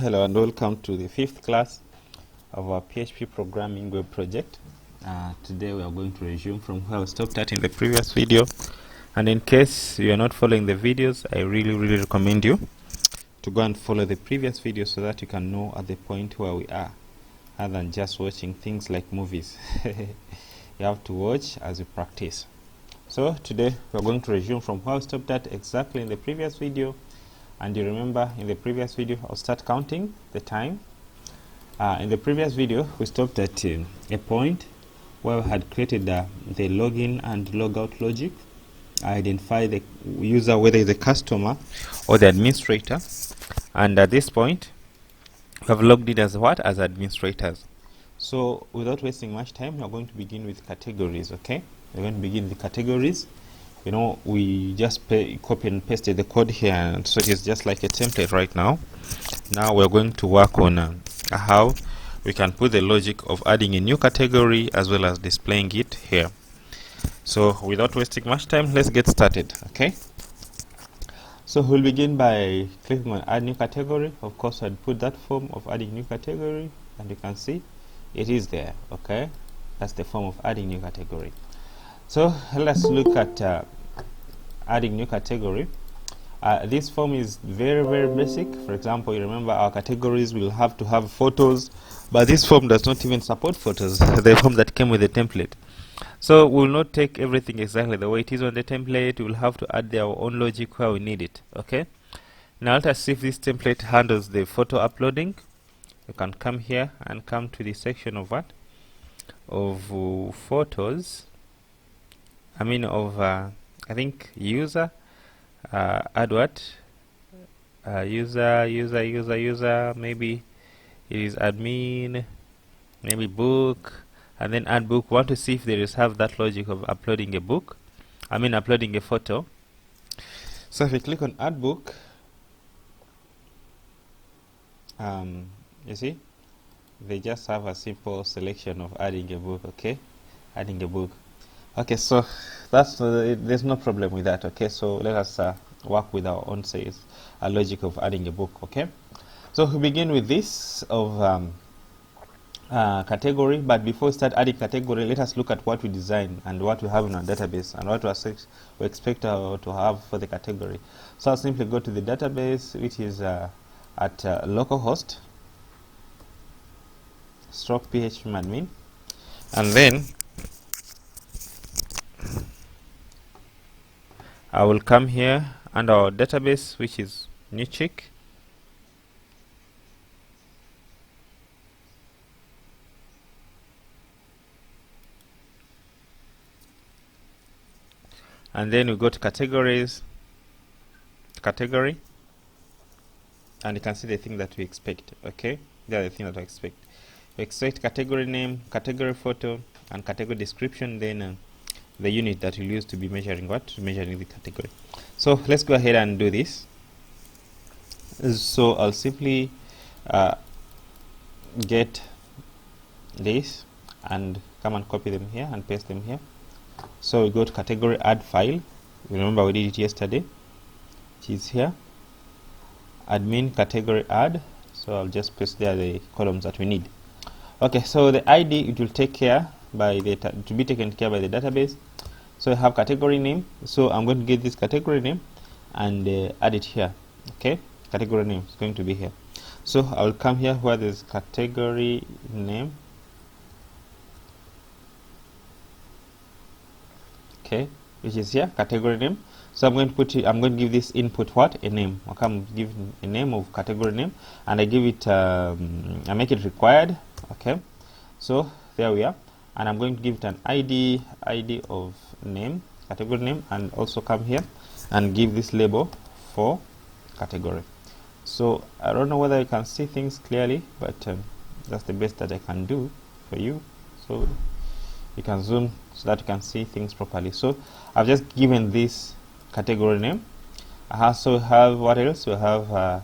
Hello and welcome to the 5th class of our PHP programming web project. Today we are going to resume from where we stopped at in the previous video, and in case you are not following the videos, I really recommend you to go and follow the previous video so that you can know at the point where we are, other than just watching things like movies. You have to watch as you practice. So today we are going to resume from where we stopped at exactly in the previous video. And you remember in the previous video, I'll start counting the time. In the previous video, we stopped at a point where we had created the login and logout logic. I identify the user, whether it's the customer or the administrator. And at this point, we have logged it as what? As administrators. So without wasting much time, we are going to begin with categories, okay? We're going to begin with the categories. You know, we just copy and pasted the code here, and so it is just like a template right now. Now we're going to work on how we can put the logic of adding a new category as well as displaying it here. So without wasting much time, let's get started, okay? So we'll begin by clicking on add new category. Of course, I'd put that form of adding new category, and you can see it is there, okay? That's the form of adding new category. So let's look at adding new category. This form is very basic. For example, you remember our categories will have to have photos, but this form does not even support photos, the form that came with the template. So we will not take everything exactly the way it is on the template. We will have to add our own logic where we need it, okay? Now let us see if this template handles the photo uploading. You can come here and come to the section of what? Of photos. I mean I think user, add what? User, maybe it is admin, maybe book, and then add book. Want to see if there is have that logic of uploading a book, I mean uploading a photo. So if you click on add book, you see they just have a simple selection of adding a book, okay? Adding a book. Okay, so that's there's no problem with that, okay? So let us work with our own a logic of adding a book, okay? So we begin with this of category, but before we start adding category, let us look at what we design and what we have in our database and what we expect to have for the category. So I'll simply go to the database, which is at localhost /phpMadmin, and then I will come here under our database, which is Jquery. And then we go to categories, category, and you can see the thing that we expect, okay? They are the thing that we expect. We expect category name, category photo, and category description, then the unit that we'll use to be measuring what? Measuring the category. So let's go ahead and do this. So I'll simply get this and come and copy them here and paste them here. So we go to category add file. Remember we did it yesterday, which is here. Admin category add. So I'll just paste there the columns that we need. Okay, so the ID it will take care by the to be taken care by the database. So I have category name, so I'm going to get this category name and add it here, okay? Category name is going to be here. So I will come here where there's category name, okay, which is here, category name. So I'm going to put I'm going to give this input what? A name. I'll come give a name of category name, and I give it I make it required, okay? So there we are. And I'm going to give it an ID of name, category name, and also come here and give this label for category. So I don't know whether you can see things clearly, but that's the best that I can do for you. So you can zoom so that you can see things properly. So I've just given this category name. I also have what else? We have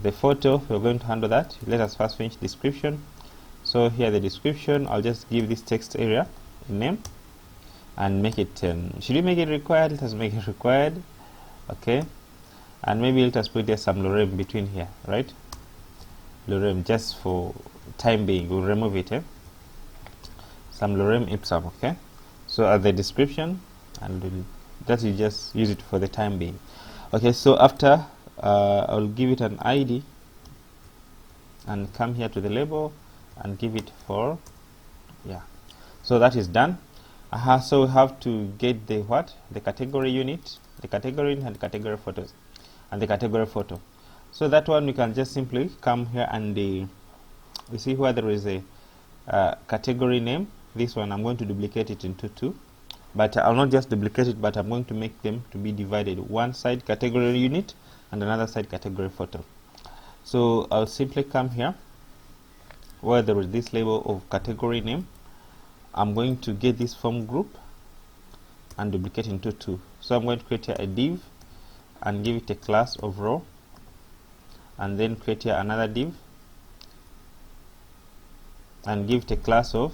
the photo. We're going to handle that. Let us first finish description. So here the description, I'll just give this text area a name and make it, should we make it required? Let us make it required, okay? And maybe let us put there some lorem between here, right? lorem, just for time being. We'll remove it, some lorem ipsum, okay? So as the description, and that you just use it for the time being. Okay, so after I'll give it an ID and come here to the label and give it for, yeah. So that is done. So we have to get the the category unit, the category and category photos, and the category photo. So that one we can just simply come here and you see where there is a category name. This one I'm going to duplicate it into two, but I'll not just duplicate it, but I'm going to make them to be divided. One side category unit and another side category photo. So I'll simply come here where there is this label of category name. I'm going to get this form group and duplicate into two. So I'm going to create here a div and give it a class of row, and then create here another div and give it a class of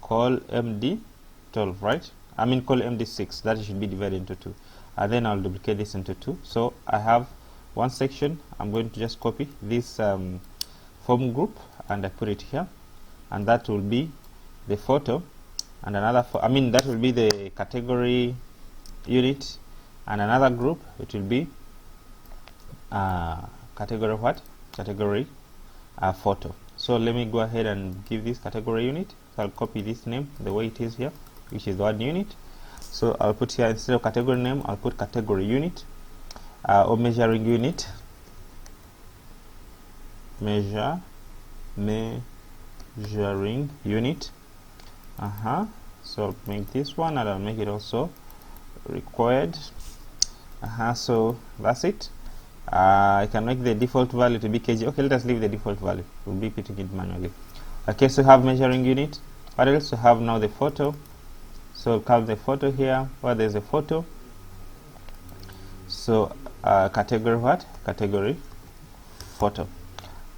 call md12, right? I mean call md6. That should be divided into two, and then I'll duplicate this into two. So I have one section. I'm going to just copy this form group and I put it here, and that will be the photo, and another that will be the category unit, and another group it will be category category photo. So let me go ahead and give this category unit. So I'll copy this name the way it is here, which is the word unit. So I'll put here, instead of category name, I'll put category unit or measuring unit, measuring unit. So I'll make this one, and I'll make it also required. So that's it. I can make the default value to be kg. Okay, let us leave the default value. We'll be putting it manually. Okay, so have measuring unit. What else? We have now the photo. So we'll have the photo here where there's a photo. So category category photo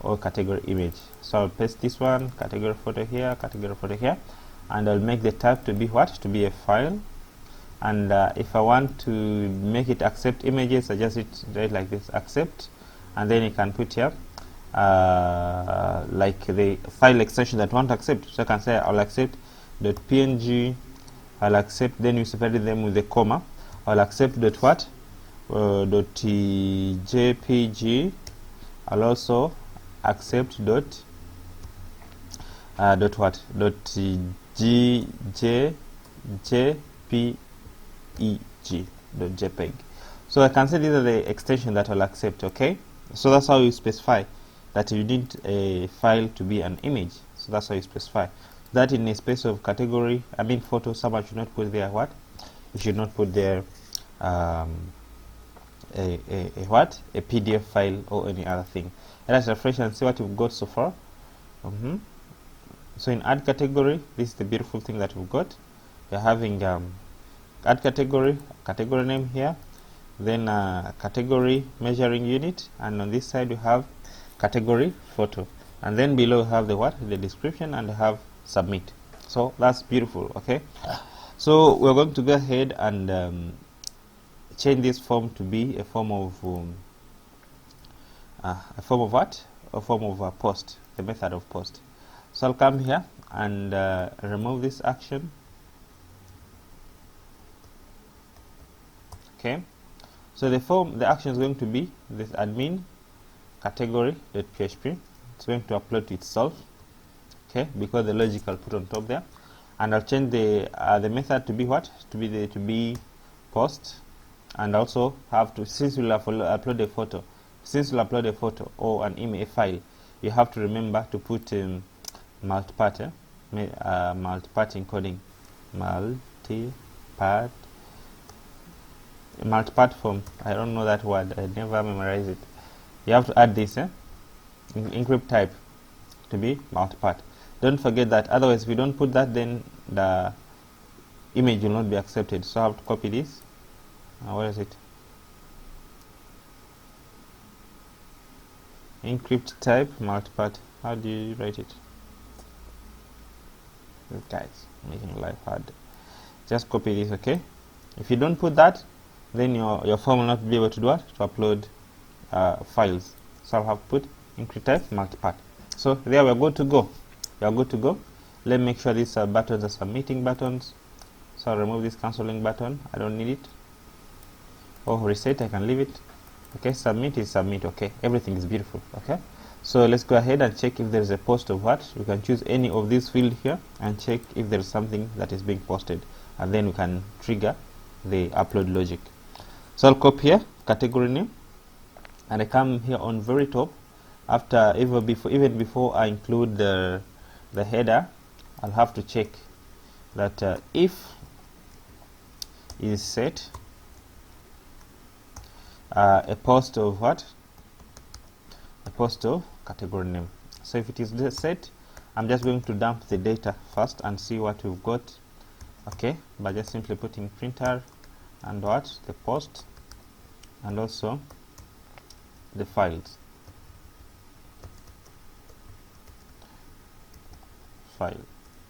or category image. So I'll paste this one, category photo here, and I'll make the type to be to be a file. And if I want to make it accept images, I just write like this, accept, and then you can put here like the file extension that I want to accept. So I can say I'll accept .png, I'll accept, then you separate them with a comma. I'll accept .jpg. I'll also accept .jpeg. So I can say these are the extension that I'll accept. Okay, so that's how you specify that you need a file to be an image. So that's how you specify that in a space of category, photo. Someone should not put there you should not put there a PDF file or any other thing. Let's refresh and see what we've got so far. So in add category, this is the beautiful thing that we've got. We're having add category name here, then category measuring unit, and on this side we have category photo, and then below we have the description, and have submit. So that's beautiful. Okay, so we're going to go ahead and change this form to be a form of post, the method of post. So I'll come here and remove this action. Okay, so the action is going to be this admin category.php. It's going to upload to itself. Okay, because the logic I'll put on top there, and I'll change the method to be to be post, and also have to, since we'll upload a photo, or an image, a file, you have to remember to put multipart encoding, multipart form. I don't know that word, I never memorize it. You have to add this encrypt type to be multipart. Don't forget that, otherwise if you don't put that, then the image will not be accepted. So I have to copy this. Where is it? Encrypt type multipart. How do you write it? Guys, making life hard. Just copy this. Okay, if you don't put that, then your form will not be able to do what? To upload files. So I'll have to put include type multipath. So there we are good to go. We are good to go. Let me make sure these buttons are submitting buttons. So I'll remove this cancelling button. I don't need it. Oh, reset, I can leave it. Okay, submit is submit. Okay, everything is beautiful. Okay, so let's go ahead and check if there is a post of what. We can choose any of these fields here and check if there is something that is being posted, and then we can trigger the upload logic. So I'll copy here category name, and I come here on very top. After even before I include the header, I'll have to check that if is set a post of what? A post of category name. So if it is set, I'm just going to dump the data first and see what we've got. Okay, by just simply putting printer and what? The post, and also the files.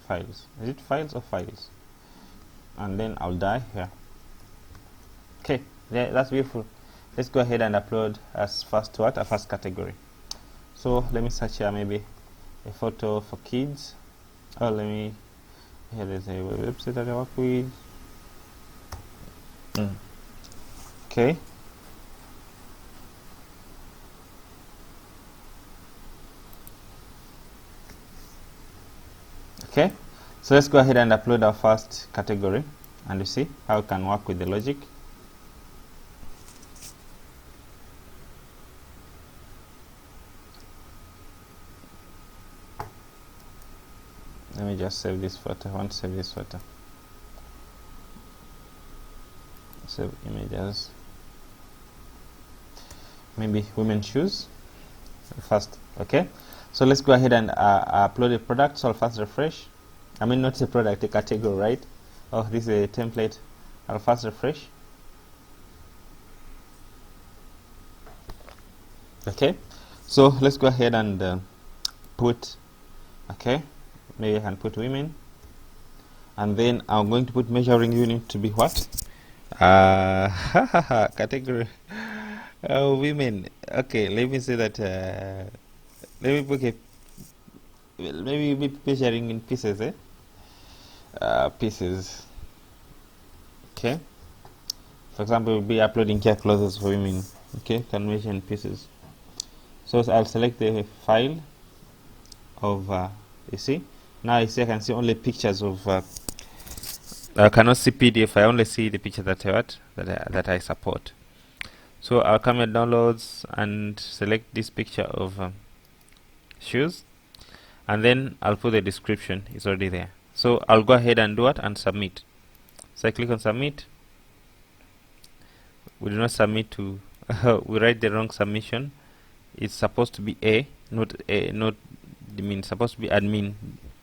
Files. Is it files or files? And then I'll die here. Okay, yeah, that's beautiful. Let's go ahead and upload as first what? A first category. So let me search here maybe a photo for kids. Oh, let me, here there's a website that I work with. Okay. Okay, so let's go ahead and upload our first category, and you see how we can work with the logic. Let me just save this photo. I want to save this photo. Save images. Maybe women's shoes first. Okay, so let's go ahead and upload a product. So I'll first refresh. I mean, not a product, a category, right? Oh, this is a template. I'll first refresh. Okay, so let's go ahead and put, okay, maybe I can put women, and then I'm going to put measuring unit to be what? Category women. Okay, let me say that let me put maybe measuring in pieces, pieces. Okay, for example, we'll be uploading care clothes for women. Okay, can measure in pieces. So I'll select the file of you see, now you see I can see only pictures of I cannot see PDF. I only see the picture that I support. So I'll come at downloads and select this picture of shoes, and then I'll put the description. It's already there. So I'll go ahead and do it and submit. So I click on submit. We do not submit to we write the wrong submission. It's supposed to be not admin, supposed to be admin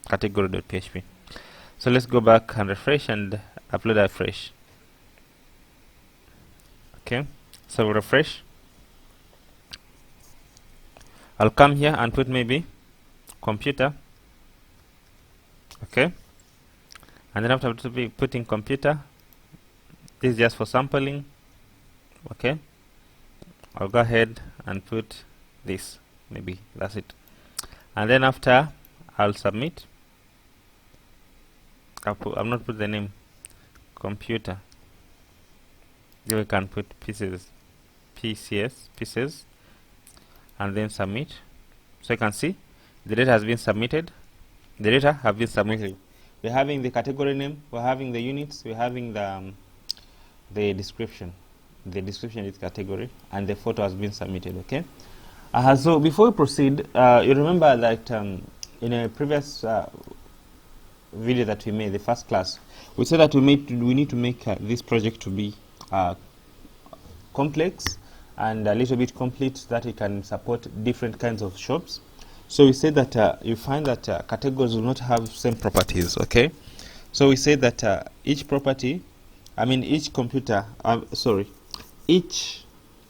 category.php. So let's go back and refresh and upload afresh. Okay, so refresh. I'll come here and put maybe computer. Okay, and then after putting computer, this is just for sampling. Okay, I'll go ahead and put this, maybe that's it, and then after I'll submit. I'll not put the name computer. Here we can put pieces, pieces, and then submit. So you can see the data has been submitted. The data have been submitted. We're having the category name, we're having the units, we're having the description. The description is category, and the photo has been submitted. Okay. So before we proceed, you remember that in a previous video that we made, the first class, we said that we need to make this project to be complex and a little bit complete, that it can support different kinds of shops. So we said that you find that categories will not have same properties. Okay, so we said that each property, I mean each computer, each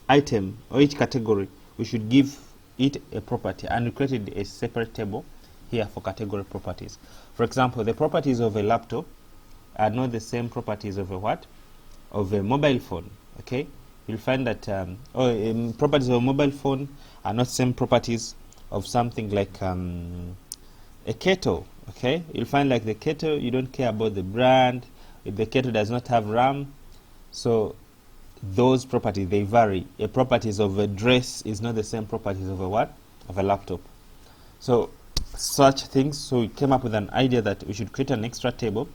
item or each category, we should give it a property, and we created a separate table here for category properties. For example, the properties of a laptop are not the same properties of a what? Of a mobile phone. Okay, you'll find that properties of a mobile phone are not same properties of something like a kettle. Okay, you'll find like the kettle, you don't care about the brand. If the kettle does not have RAM, so those properties, they vary. A properties of a dress is not the same properties of a what? Of a laptop. So such things, so we came up with an idea that we should create an extra table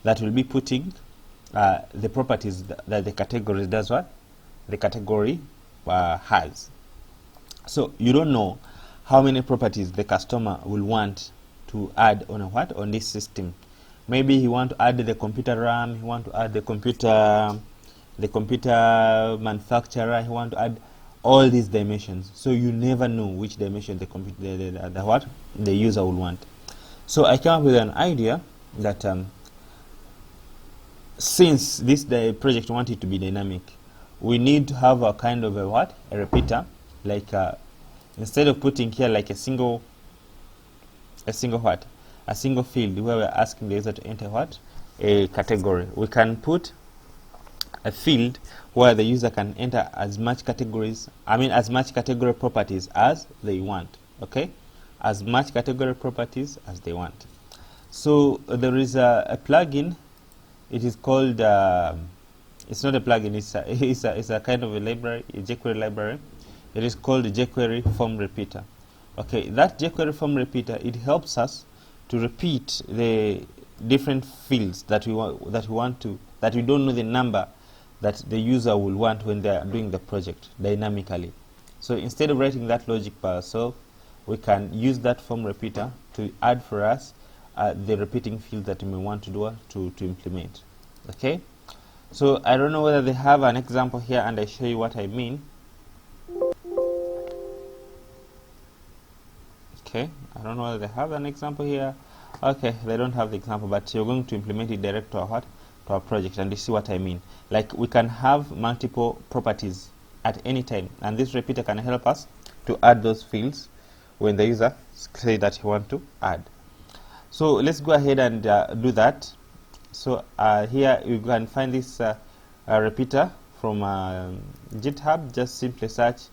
that will be putting the properties that the category does what? The category has. So you don't know how many properties the customer will want to add on a what? On this system. Maybe he want to add the computer RAM, he want to add the computer manufacturer, he want to add all these dimensions. So you never know which dimension the user will want. So I came up with an idea that since the project wanted to be dynamic, we need to have a kind of a repeater, like instead of putting here like a single field where we're asking the user to enter a category, we can put a field where the user can enter as much category properties as they want. Okay, as much category properties as they want. So there is a plugin. It is called it's not a plugin, it's a kind of a library, a jQuery library. It is called Jquery Form Repeater. Okay, that Jquery Form Repeater, it helps us to repeat the different fields that we don't know the number that the user will want when they are doing the project dynamically. So instead of writing that logic by ourselves, we can use that form repeater to add for us the repeating field that we may want to do to implement. Okay, so I don't know whether they have an example here, and I show you what I mean. Okay, I don't know whether they have an example here. Okay, they don't have the example, but you're going to implement it direct to our project, and you see what I mean. Like, we can have multiple properties at any time, and this repeater can help us to add those fields when the user say that he want to add. So let's go ahead and do that. So here you can find this repeater from GitHub. Just simply search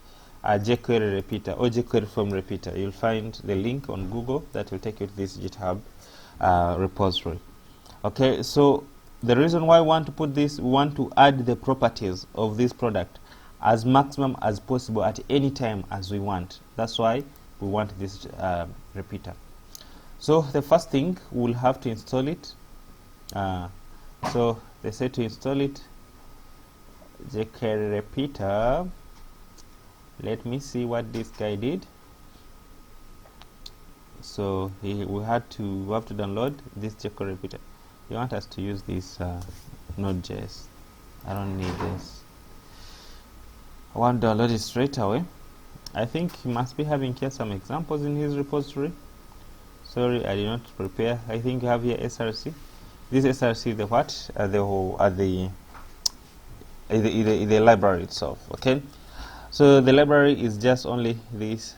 Jquery Repeater or Jquery Form Repeater. You'll find the link on Google that will take you to this GitHub repository. Okay, so the reason why we want to put this, we want to add the properties of this product as maximum as possible at any time as we want. That's why we want this repeater. So the first thing, we'll have to install it. So they say to install it, Jquery Repeater. Let me see what this guy did. So we have to download this Jquery Repeater. You want us to use this Node.js. I don't need this. I want to download it straight away. I think he must be having here some examples in his repository. Sorry, I did not prepare. I think you have here SRC. This SRC, the what? The library itself. Okay. So the library is just only this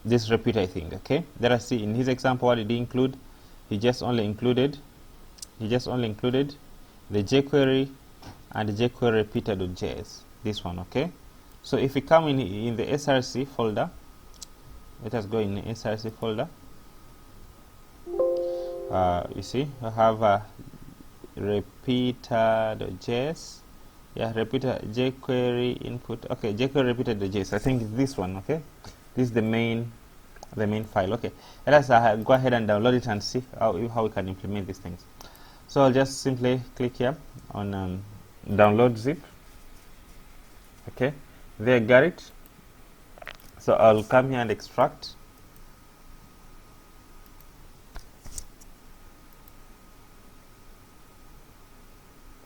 this repeater thing. Okay. Let us see in his example what did he include. He just only included the jQuery and the Jquery Repeater.js. This one. Okay. So if we come in the SRC folder, let us go in the SRC folder. You see, I have repeater.js. Yeah, repeater jQuery input. Okay, jQuery Repeater.js. I think it's this one. Okay, this is the main file. Okay, let us go ahead and download it and see how we can implement these things. So I'll just simply click here on download zip. Okay, there I got it. So I'll come here and extract.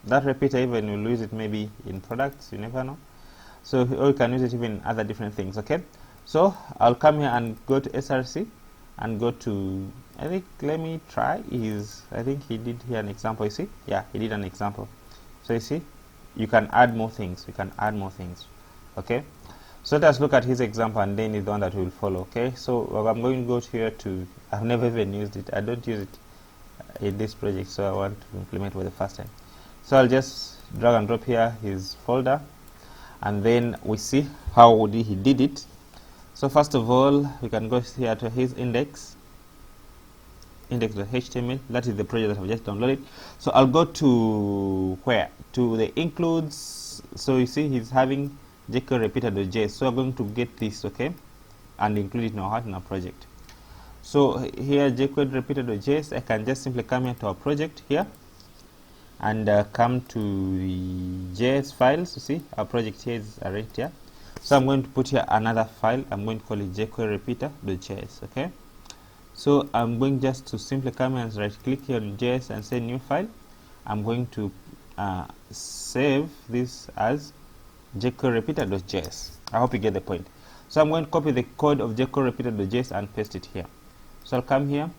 That repeater, even you'll use it maybe in products, you never know. So or you can use it even in other different things. Okay, so I'll come here and go to SRC and go to, I think, let me try I think he did here an example. You see, yeah, he did an example. So you see, you can add more things. Okay, so let us look at his example, and then is the one that will follow. Okay, so I'm going to go here to, I've never even used it. I don't use it in this project, so I want to implement for the first time. So I'll just drag and drop here his folder, and then we see how he did it. So first of all, we can go here to his index.html. That is the project that I've just downloaded. So I'll go to where? To the includes. So you see he's having Jquery Repeater.js. So I'm going to get this, okay, and include it in our project. So here Jquery Repeater.js, I can just simply come here to our project here and come to the JS files. You see our project here is right here. So I'm going to put here another file. I'm going to call it Jquery Repeater.js, okay. So I'm going just to simply come and right click here on JS and say new file. I'm going to save this as Jquery Repeater.js. I hope you get the point. So I'm going to copy the code of Jquery Repeater.js and paste it here. So I'll come here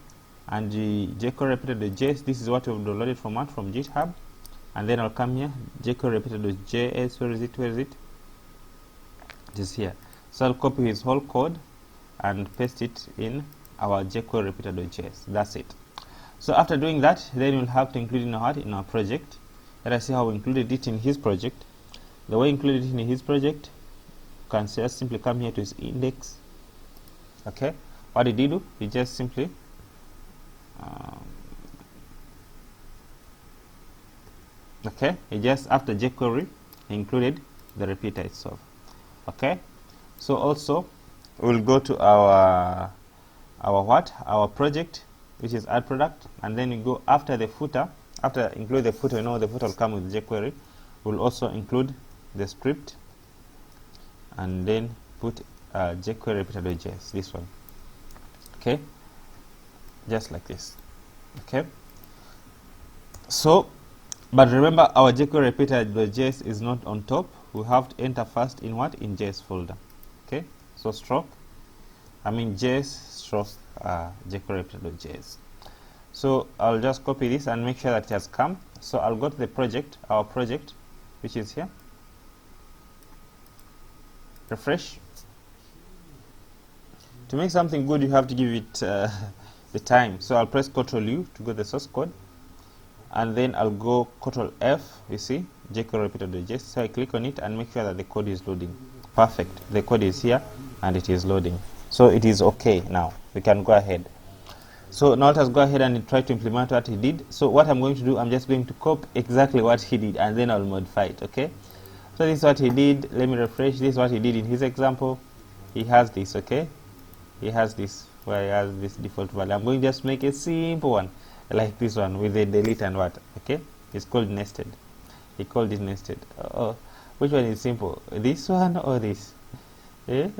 and the Jquery Repeater.js, this is what we've downloaded from GitHub, and then I'll come here, Jquery Repeater.js, where is it? It is here. So I'll copy his whole code and paste it in our Jquery Repeater.js. That's it. So after doing that, then we'll have to include in our project. Let us see how we included it in his project. The way we included it in his project, you can just simply come here to his index. Okay, what did he do? He just simply he just after Jquery he included the repeater itself. Okay, so also we'll go to our project, which is add product, and then we go after the footer. After include the footer, the footer will come with Jquery. We'll also include the script and then put Jquery Repeater.js, this one. Okay, just like this. Okay, so but remember our Jquery Repeater.js is not on top. We have to enter first in JS folder. Okay, so JS stroke Jquery Repeater.js. So I'll just copy this and make sure that it has come. So I'll go to the project, our project, which is here. Refresh. To make something good, you have to give it the time. So I'll press Ctrl U to go to the source code, and then I'll go Ctrl F. You see Jquery Repeater.js. So I click on it and make sure that the code is loading. Perfect. The code is here and it is loading. So it is okay now. We can go ahead. So now let us go ahead and try to implement what he did. So what I'm going to do, I'm just going to copy exactly what he did and then I'll modify it. Okay. So this is what he did. Let me refresh. This is what he did in his example. He has this. Okay. He has this where he has this default value. I'm going to just make a simple one like this one with a delete and what. Okay. It's called nested. He called it nested. Which one is simple? This one or this? I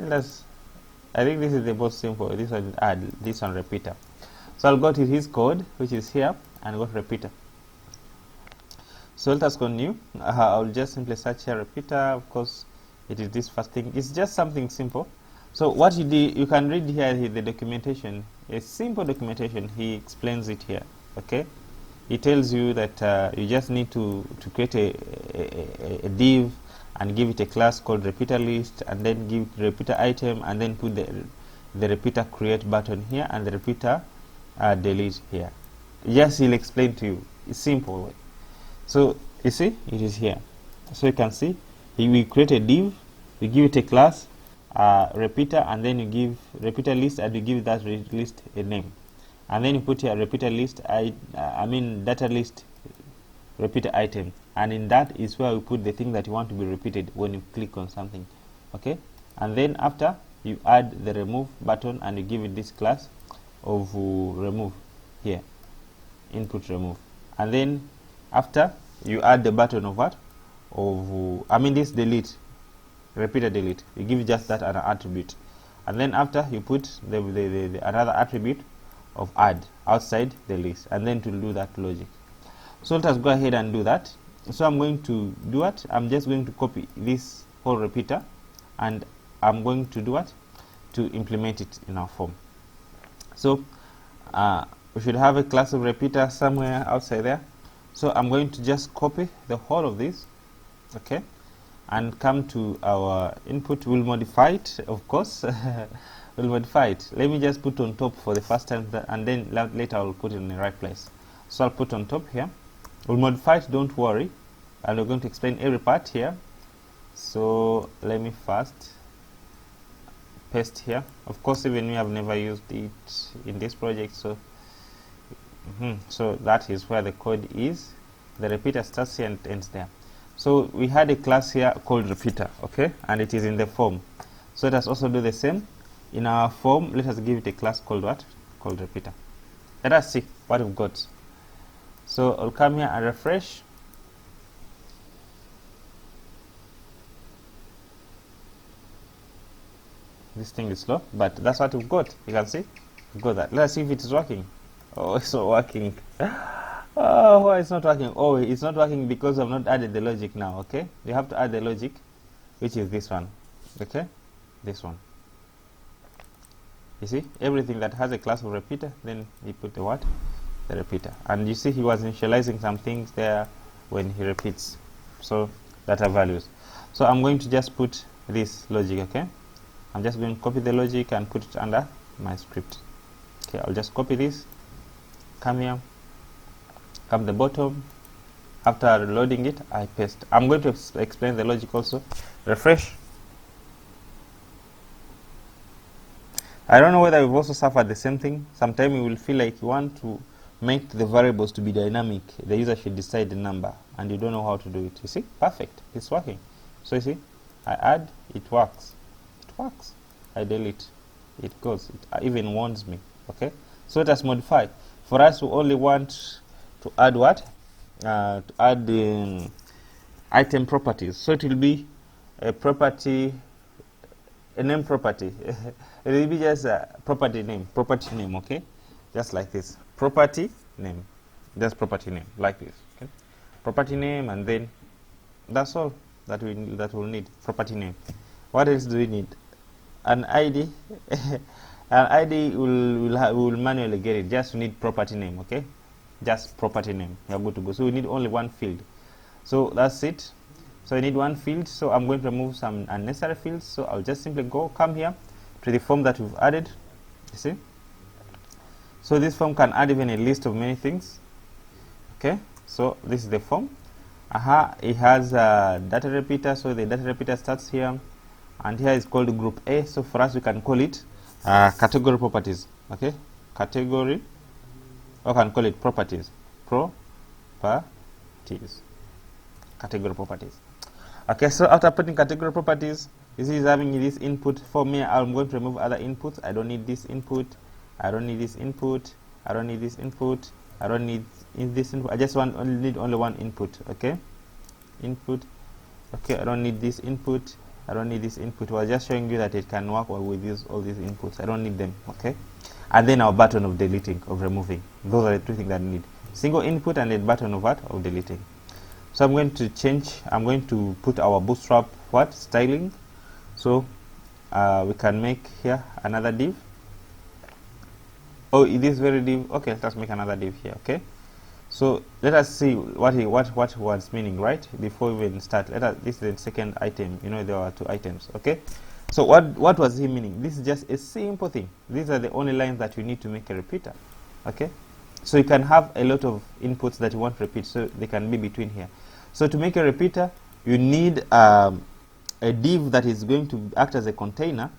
think this is the most simple. This one add, this one repeater. So I'll go to his code, which is here, and go to repeater. So let us continue. I'll just simply search here repeater. Of course, it is this first thing. It's just something simple. So what he did, you can read here the documentation. A simple documentation. He explains it here. Okay, he tells you that you just need to create a div and give it a class called repeater list, and then give repeater item, and then put the repeater create button here and the repeater delete here. Yes, he'll explain to you. It's simple way. So you see it is here. So you can see we create a div, we give it a class repeater, and then you give repeater list, and you give that list a name, and then you put here repeater list data list repeater item, and in that is where we put the thing that you want to be repeated when you click on something. Okay, and then after you add the remove button and you give it this class of remove here, input remove, and then after you add the button of what of this delete, repeater delete, you give just that an attribute, and then after you put the another attribute of add outside the list, and then to do that logic. So let us go ahead and do that. So I'm going to do what? I'm just going to copy this whole repeater, and I'm going to do what? To implement it in our form. So we should have a class of repeater somewhere outside there. So I'm going to just copy the whole of this, okay, and come to our input. We'll modify it, of course. We'll modify it. Let me just put on top for the first time, and then later I'll put it in the right place. So I'll put on top here, We'll modify it, don't worry, and we're going to explain every part here. So let me first paste here. Of course, even we have never used it in this project, so so that is where the code is. The repeater starts here and ends there. So we had a class here called repeater, okay, and it is in the form. So let us also do the same in our form. Let us give it a class called what? Called repeater. Let us see what we've got. So I'll come here and refresh. This thing is slow, but that's what we've got. You can see we've got that. Let's see if it is working. Oh, it's not working. Oh, why it's not working? Oh, it's not working because I've not added the logic now. Okay, you have to add the logic, which is this one. Okay, this one. You see, everything that has a class of repeater, then you put the what? The repeater. And you see he was initializing some things there when he repeats. So data values. So I'm going to just put this logic, okay? I'm just going to copy the logic and put it under my script. Okay, I'll just copy this, come here, come to the bottom. After loading it, I paste. I'm going to explain the logic also. Refresh. I don't know whether we've also suffered the same thing. Sometimes you will feel like you want to make the variables to be dynamic. The user should decide the number, and you don't know how to do it. You see? Perfect. It's working. So you see, I add, it works. It works. I delete. It goes. It even warns me. Okay? So let us modify. For us, we only want to add what? To add item properties. So it will be a property, a name property. It will be just a property name, okay? Just like this, property name, just property name, like this, okay? Property name, and then that's all that we'll need, property name. What else do we need? An ID. An ID will manually get it, just need property name, okay? Just property name, you're good to go. So we need only one field. So that's it. So I need one field, so I'm going to remove some unnecessary fields. So I'll just simply come here to the form that we've added. You see? So this form can add even a list of many things. Okay, so this is the form. It has a data repeater, so the data repeater starts here, and here is called group A. So for us, we can call it category properties. Okay, category, or can call it properties. Category properties. Okay, so after putting category properties, you see it's having this input. For me, I'm going to remove other inputs. I don't need this input. I don't need this input. I don't need this input. I don't need this input. I just need only one input. Okay, input. Okay, I don't need this input. I don't need this input. I was just showing you that it can work with all these inputs. I don't need them. Okay, and then our button of deleting, of removing. Those are the two things that I need: single input and a button of what? Of deleting. So I'm going to change. I'm going to put our Bootstrap styling. So we can make here another div. Oh, it is very div. Okay, let's make another div here. Okay, so let us see what was meaning, right? Before we even start, this is the second item. You know, there are two items. Okay, so what was he meaning? This is just a simple thing. These are the only lines that you need to make a repeater. Okay, so you can have a lot of inputs that you want to repeat, so they can be between here. So to make a repeater, you need a div that is going to act as a container.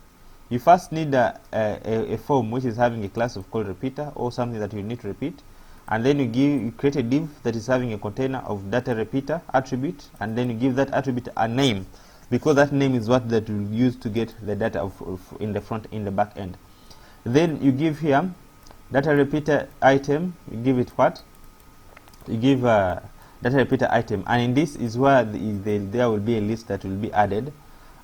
You first need a form which is having a class of called repeater, or something that you need to repeat, and then you create a div that is having a container of data repeater attribute, and then you give that attribute a name, because that name is what that will use to get the data in the back end. Then you give here data repeater item. You give it what? You give data repeater item, and in this is where there will be a list that will be added,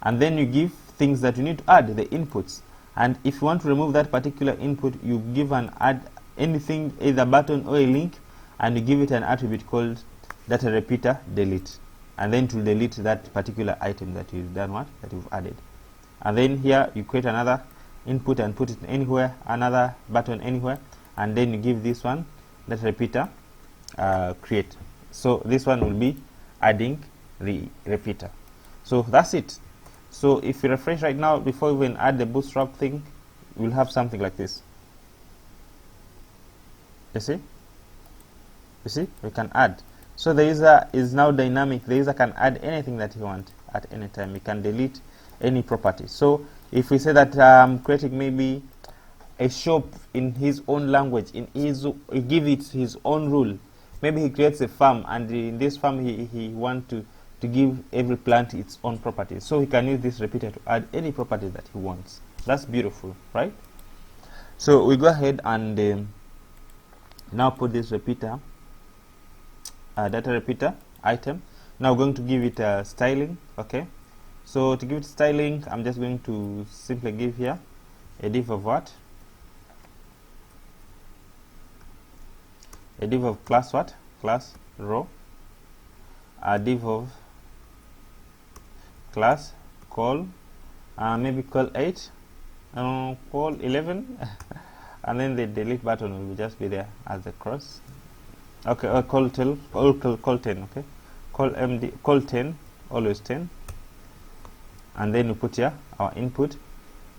and then you give things that you need to add, the inputs. And if you want to remove that particular input, you give an add anything, either button or a link, and you give it an attribute called data repeater delete, and then to delete that particular item that you've done that you've added. And then here you create another input and put it anywhere, another button anywhere, and then you give this one data repeater create. So this one will be adding the repeater. So that's it. So if you refresh right now, before we even add the Bootstrap thing, we'll have something like this. You see, we can add. So the user is now dynamic. The user can add anything that he wants at any time. He can delete any property. So if we say that creating maybe a shop in his own language, he give it his own rule. Maybe he creates a farm, and in this farm he want to give every plant its own properties. So he can use this repeater to add any property that he wants. That's beautiful, right? So we go ahead and now put this repeater, data repeater item. Now we're going to give it styling. Okay, so to give it styling, I'm just going to simply give here a div of what? A div of class what? Class row. A div of class call, maybe call 8, call 11, and then the delete button will just be there as a cross. Okay, or call 12, or call 10. Okay, call 10, always 10, and then we put here our input,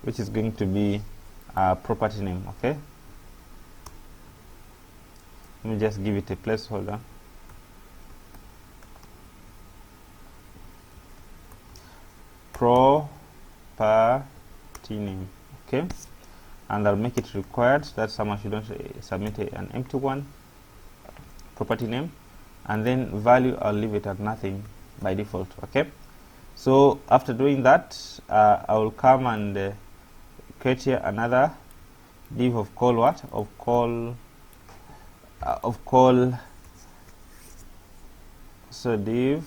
which is going to be property name. Okay, let me just give it a placeholder. Property name. Okay, and I'll make it required. That's how much you don't submit an empty one. Property name, and then value I'll leave it at nothing by default. Okay, so after doing that, I will come and create here another div of call what? Of call. So div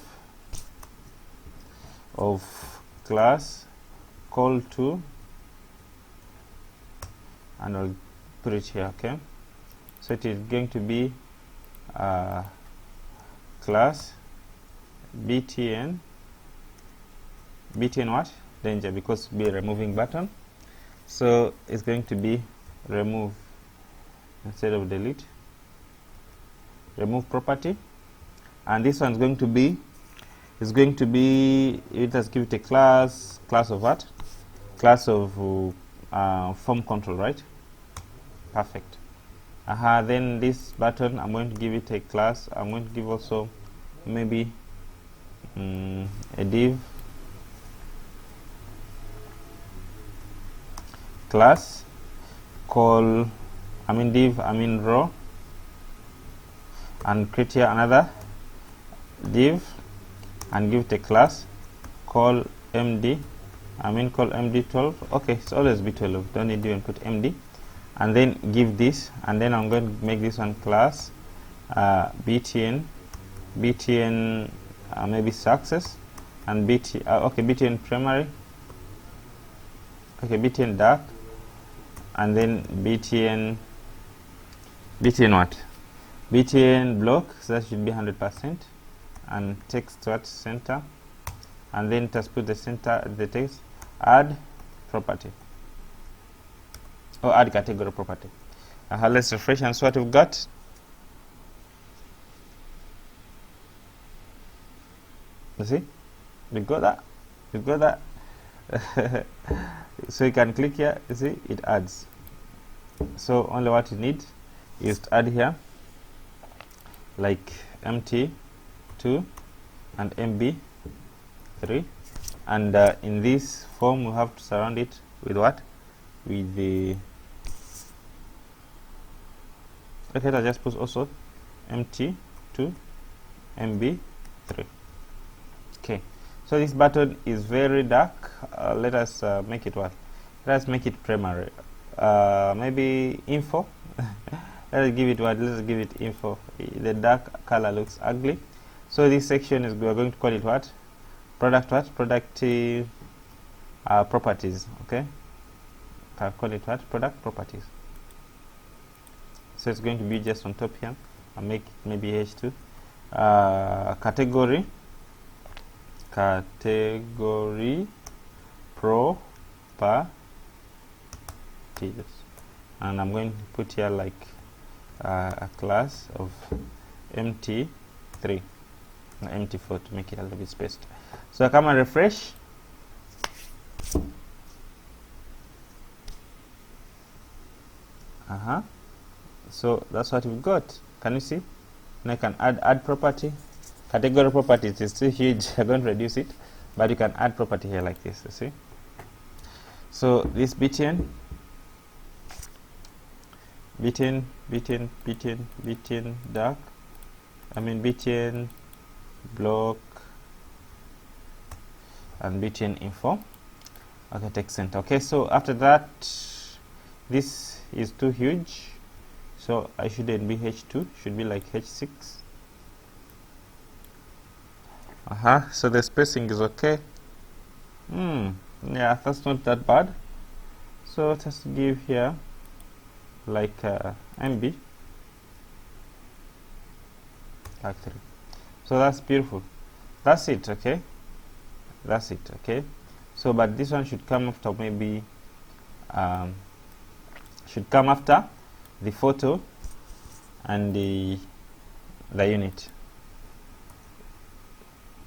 of class call to, and I'll put it here. Okay, so it is going to be class btn what? Danger, because be a removing button, so it's going to be remove instead of delete. Remove property, and this one is going to be it has give it a class of what? Class of form control, right? Perfect. Then this button, I'm going to give it a class. I'm going to give also maybe a div class call, div, row, and create here another div and give it a class call md, call md12. Okay, it's always b12, don't need to even put md, and then give this, and then I'm going to make this one class btn maybe success, and btn primary, okay, btn dark, and then btn what? Btn block, so that should be 100%, and text what? Center, and then just put the center the text add property, or add category property. Let's refresh and see what we've got. You see, we got that. So you can click here, you see it adds. So only what you need is to add here like mt2 and mb3, and in this form we have to surround it with what? With the, okay, I just put also mt2 mb3. Okay, so this button is very dark. Let us make it what? Let us make it primary. Maybe info. Let's give it what? Let's give it info. The dark color looks ugly. So this section is, we are going to call it what? Product what? Product properties. Okay, I'll call it what? Product properties. So it's going to be just on top here. I'll make it maybe h2. Category properties, and I'm going to put here like a class of mt3 and mt4 to make it a little bit spaced. So I come and refresh. So that's what we've got. Can you see? Now you can add property. Category properties is too huge. I'm going to reduce it, but you can add property here like this. You see. So this btn dark. Btn block and btn info. Okay, text center. Okay, so after that, this is too huge, so I shouldn't be h2, should be like h6. So the spacing is okay. Yeah, that's not that bad. So let's give here like MB like 3. So that's beautiful. That's it. Okay, that's it. Okay, so but this one should come after, maybe should come after the photo and the unit.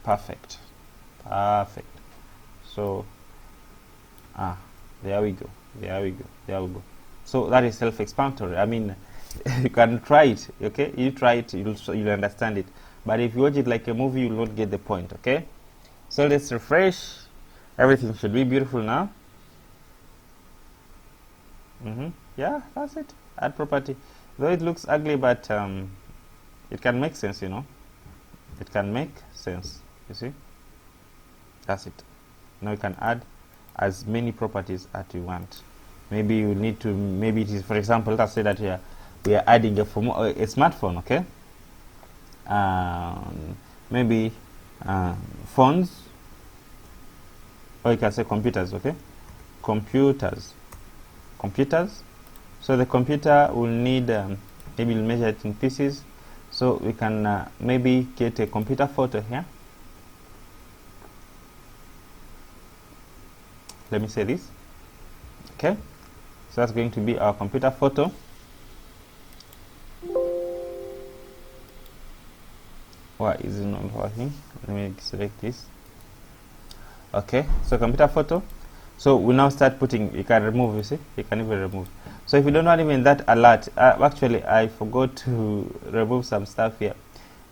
Perfect. So there we go. So that is self-explanatory. You can try it. Okay, you try it, you'll understand it. But if you watch it like a movie, you'll not get the point. Okay, so let's refresh. Everything should be beautiful now. Yeah, that's it. Add property. Though it looks ugly, but it can make sense, It can make sense. You see? That's it. Now you can add as many properties as you want. Maybe you need to, maybe it is, for example, let's say that here we are adding a smartphone, okay? Maybe phones, or you can say computers, okay? Computers. So the computer will need, maybe we'll measure it in pieces. So we can maybe get a computer photo here. Let me say this. Okay, so that's going to be our computer photo. Why is it not working? Let me select this. Okay, so computer photo. So we now start putting, you can remove, you see, you can even remove. So if you don't want even that alert, actually I forgot to remove some stuff here.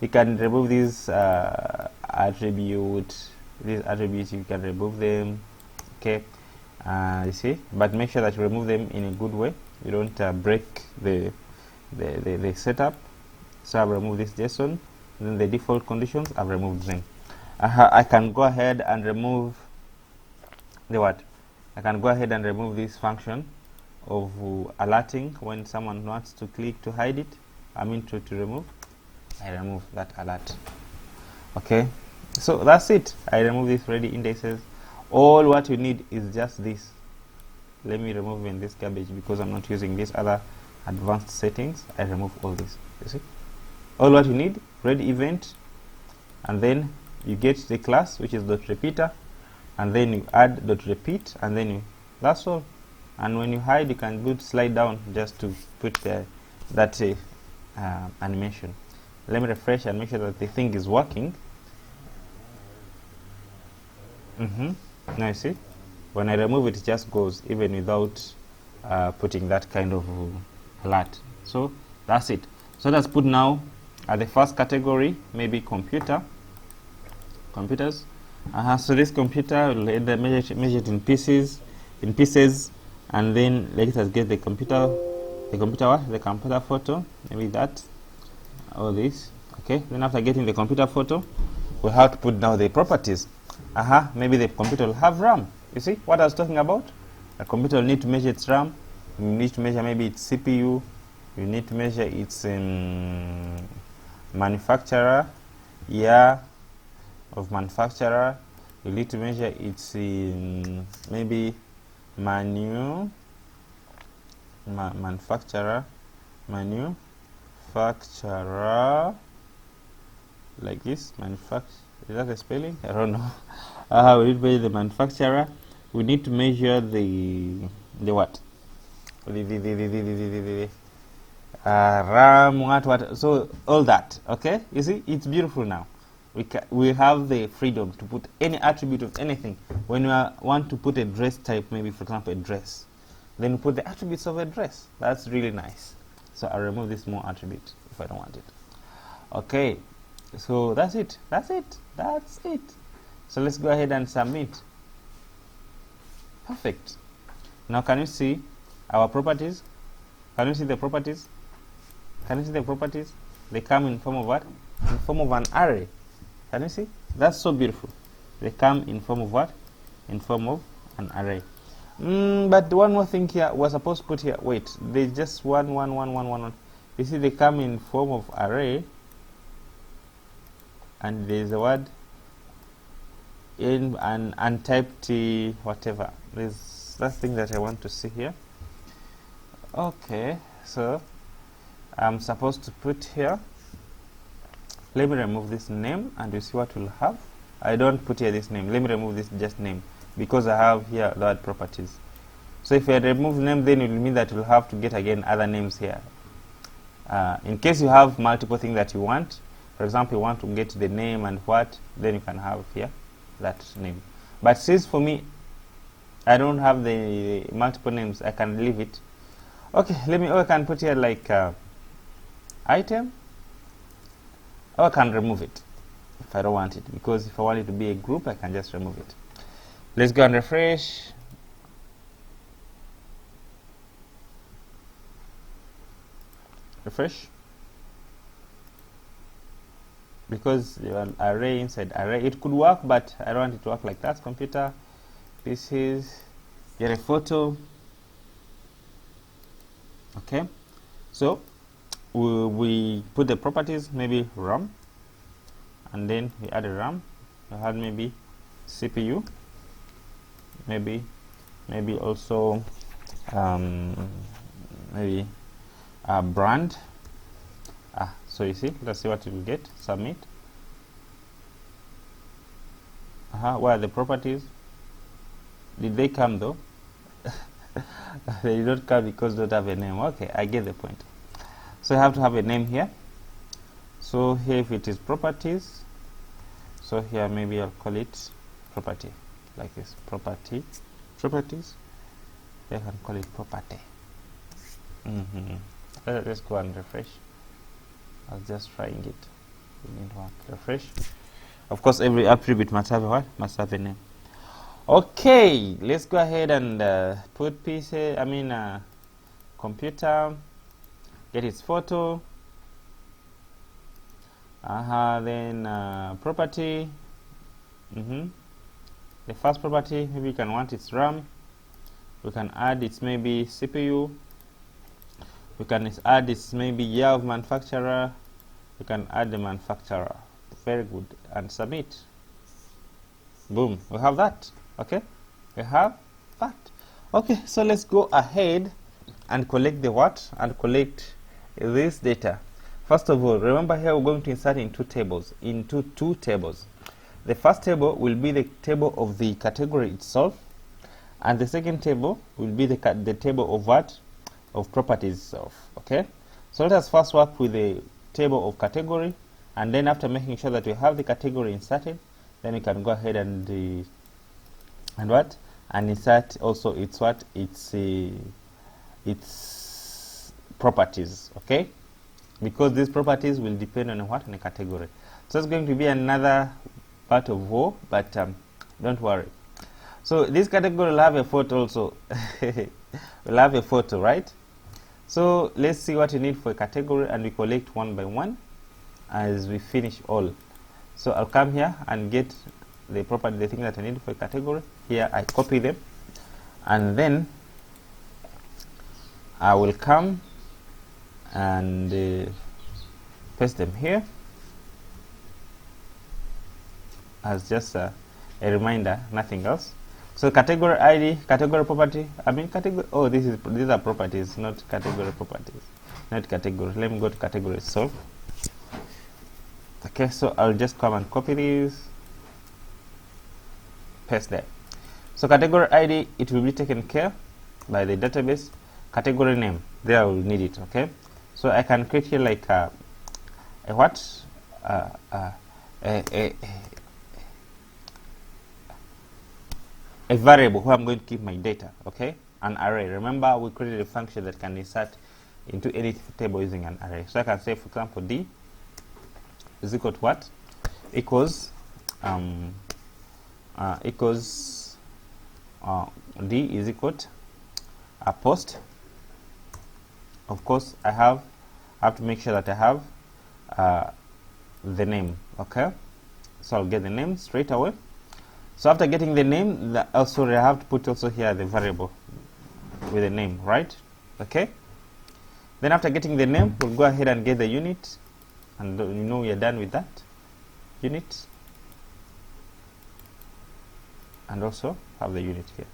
You can remove these attributes, you can remove them. Okay, you see, but make sure that you remove them in a good way. You don't break the setup. So I've removed this JSON, then the default conditions, I've removed them. I can go ahead and remove the what? I can go ahead and remove this function of alerting when someone wants to click to hide it. To remove. I remove that alert. Okay, so that's it. I remove these ready indexes. All what you need is just this. Let me remove in this garbage because I'm not using these other advanced settings. I remove all this. You see, all what you need, ready event, and then you get the class which is .repeater, and then you add .repeat, and then that's all. And when you hide, you can do slide down just to put that animation. Let me refresh and make sure that the thing is working. Now you see, when I remove it, it just goes even without putting that kind of alert. So that's it. So let's put now at the first category, maybe computers. So this computer will either measure it in pieces, and then let us get the computer photo, maybe that, or this. Okay, then after getting the computer photo, we have to put now the properties. Maybe the computer will have RAM. You see what I was talking about? A computer will need to measure its RAM. You need to measure maybe its CPU. You need to measure its manufacturer, year of manufacturer. You need to measure its maybe manufacturer, like this. Is that the spelling? I don't know. We need to measure the manufacturer. We need to measure the what? The RAM, what? So all that. Okay, you see, it's beautiful now. We have the freedom to put any attribute of anything. When you want to put a dress type, maybe for example a dress, then you put the attributes of a dress. That's really nice. So I'll remove this more attribute if I don't want it. Okay, so that's it. So let's go ahead and submit. Perfect. Now can you see our properties? Can you see the properties? They come in form of what? In form of an array. Can you see? That's so beautiful. They come in form of what? In form of an array. But one more thing here, we're supposed to put here, wait, there's just one. You see, they come in form of array, and there's a word in an untyped whatever. There's that thing that I want to see here. Okay, so I'm supposed to put here, let me remove this name and you see what we'll have. I don't put here this name, let me remove this just name, because I have here the word properties. So if I remove name, then it will mean that you'll have to get again other names here. In case you have multiple things that you want, for example, you want to get the name and what, then you can have here that name. But since for me, I don't have the multiple names, I can leave it. Okay, I can put here like item, or I can remove it if I don't want it, because if I want it to be a group, I can just remove it. Let's go and refresh. Because array inside array, it could work, but I don't want it to work like that. Computer, pieces, get a photo. Okay, so we put the properties, maybe RAM, and then we add a RAM. We had maybe CPU, maybe also maybe a brand. So you see, let's see what you will get. Submit. Where are the properties? Did they come though? They did not come because they don't have a name. Okay, I get the point. So you have to have a name here. So here, if it is properties, so here maybe I'll call it property, like this. Properties. They can call it property. Let's go and refresh. I was just trying it. It didn't work. Refresh. Of course, every attribute must have a what? Must have a name. Okay, let's go ahead and put computer, get its photo. Then property. The first property, maybe you can want its RAM. We can add its maybe CPU. We can add its maybe year of manufacturer. We can add the manufacturer. Very good. And submit. Boom. We have that. Okay. We have that. Okay. So let's go ahead and collect the what? And collect this data. First of all, remember here we're going to insert into two tables. The first table will be the table of the category itself, and the second table will be the table of what? Of properties itself. Okay, so let us first work with the table of category, and then after making sure that we have the category inserted, then we can go ahead and insert also its properties. Okay, because these properties will depend on what? On a category. So it's going to be another part of war, but don't worry. So this category will have a photo also. We'll have a photo, right? So let's see what you need for a category, and we collect one by one as we finish all. So I'll come here and get the property, the thing that I need for a category. Here I copy them, and then I will come and paste them here as just a reminder, nothing else. So category ID, category property, category, these are properties, not category properties, not category. Let me go to category itself. Okay, so I'll just come and copy these, paste there. So category ID, it will be taken care by the database. Category name, there I will need it. Okay, so I can create here like a variable where I'm going to keep my data. Okay, an array. Remember, we created a function that can insert into any table using an array. So I can say, for example, D, is equal to what? Equals d is equal to a post. Of course, I have to make sure that I have the name. Okay, so I'll get the name straight away. So after getting the name, also I have to put also here the variable with the name, right? Okay. Then after getting the name, we'll go ahead and get the unit, and you know we are done with that unit, and also have the unit here.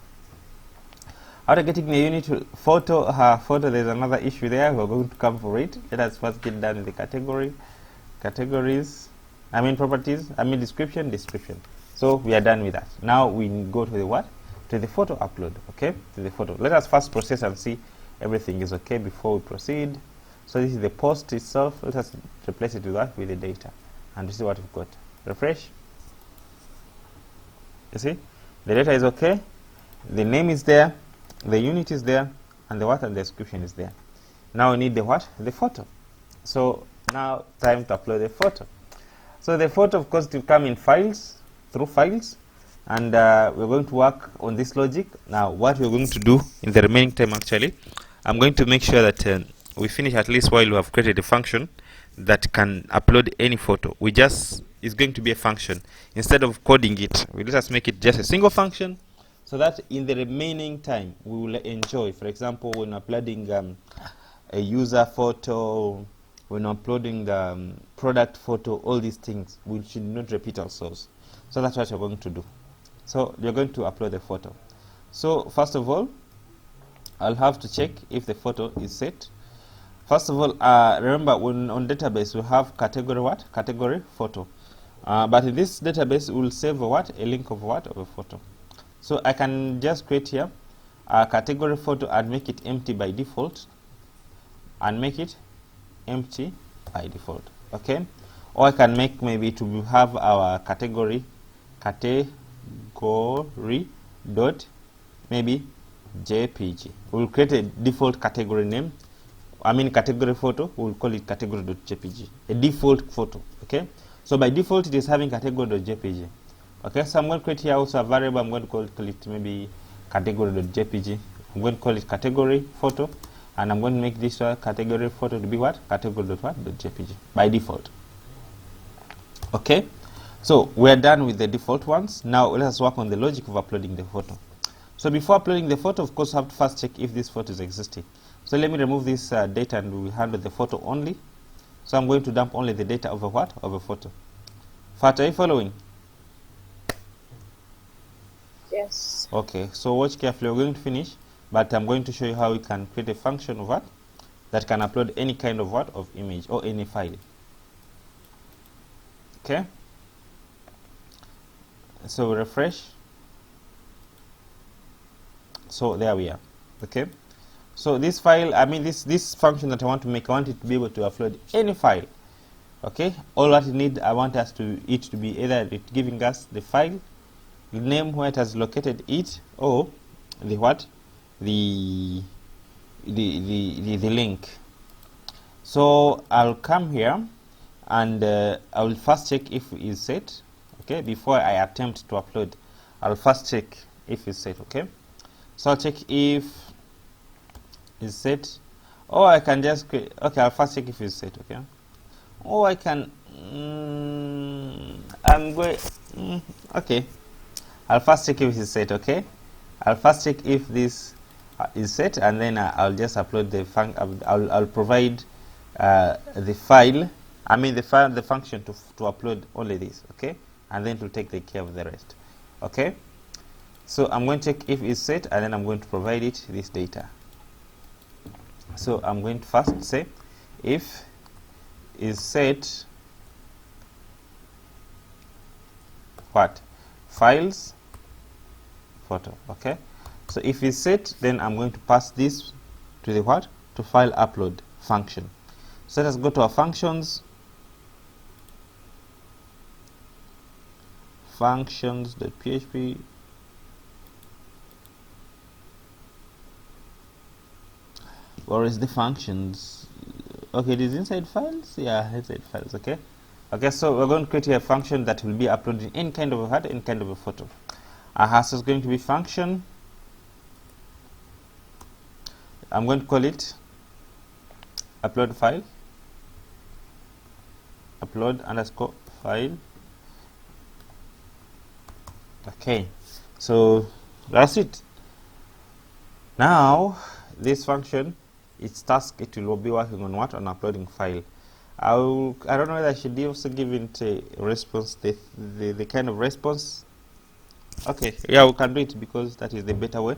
After getting the unit photo, there's another issue there. We're going to come for it. Let us first get done with the categories. I mean properties. I mean description. So we are done with that. Now we go to the what? To the photo upload. Okay, to the photo. Let us first process and see everything is okay before we proceed. So this is the post itself. Let us replace it with what? With the data, and you see what we've got. Refresh. You see, the data is okay. The name is there. The unit is there, and the what and the description is there. Now we need the what? The photo. So now time to upload the photo. So the photo, of course, will come in files, through files, and we're going to work on this logic. Now what we're going to do in the remaining time, actually, I'm going to make sure that we finish at least while we have created a function that can upload any photo. It's going to be a function. Instead of coding it, let us make it just a single function, so that in the remaining time we will enjoy. For example, when uploading a user photo, when uploading product photo, all these things, we should not repeat ourselves. So that's what you're going to do. So you're going to upload the photo. So first of all, I'll have to check if the photo is set. First of all, remember when on database we have category what? Category photo. But in this database we'll save a what? A link of what? Of a photo. So I can just create here a category photo and make it empty by default. Okay? Or I can make maybe to have our category dot maybe JPG. We'll create a default category name. I mean category photo. We'll call it category.jpg. A default photo. Okay. So by default it is having category.jpg. Okay, so I'm going to create here also a variable. I'm going to call it maybe category.jpg. I'm going to call it category photo, and I'm going to make this category photo to be what? Category.jpg by default. Okay, so we're done with the default ones. Now let us work on the logic of uploading the photo. So before uploading the photo, of course, I have to first check if this photo is existing. So let me remove this data, and we handle the photo only. So I'm going to dump only the data of a what? Of a photo. Fat, are you following? Yes. Okay, so watch carefully. We're going to finish, but I'm going to show you how we can create a function of what that can upload any kind of what? Of image or any file. Okay, so refresh. So there we are. Okay, so this file, I mean this function that I want to make, I want it to be able to upload any file. Okay, all that you need, I want it to be either it giving us the file name where it has located it, or the what? The link. So I'll come here and I will first check if it is set. Okay, before I attempt to upload, I'll first check if it's set. Okay, so I'll check if it's set, or I can just create. Okay, I'll first check if it's set. Okay, or I can I'm going okay, I'll first check if it's set. Okay, I'll first check if this is set, and then I'll just upload the I'll provide the file, I mean the function to upload only this. Okay, and then to take the care of the rest. Okay, so I'm going to check if it's set, and then I'm going to provide it this data. So I'm going to first say if is set what? Files photo. Okay, so if it's set, then I'm going to pass this to the what? To file upload function. So let us go to our functions, functions.php. Or is the functions? Okay, it is inside files. Yeah, inside files. Okay, Okay, so we're going to create a function that will be uploading any kind of a head, any kind of a photo. So it's going to be function. I'm going to call it upload file, upload underscore file. Okay, so that's it. Now this function, its task, it will be working on what? On uploading file. I don't know whether I should also give it a response, the kind of response. Okay, yeah, we can do it because that is the better way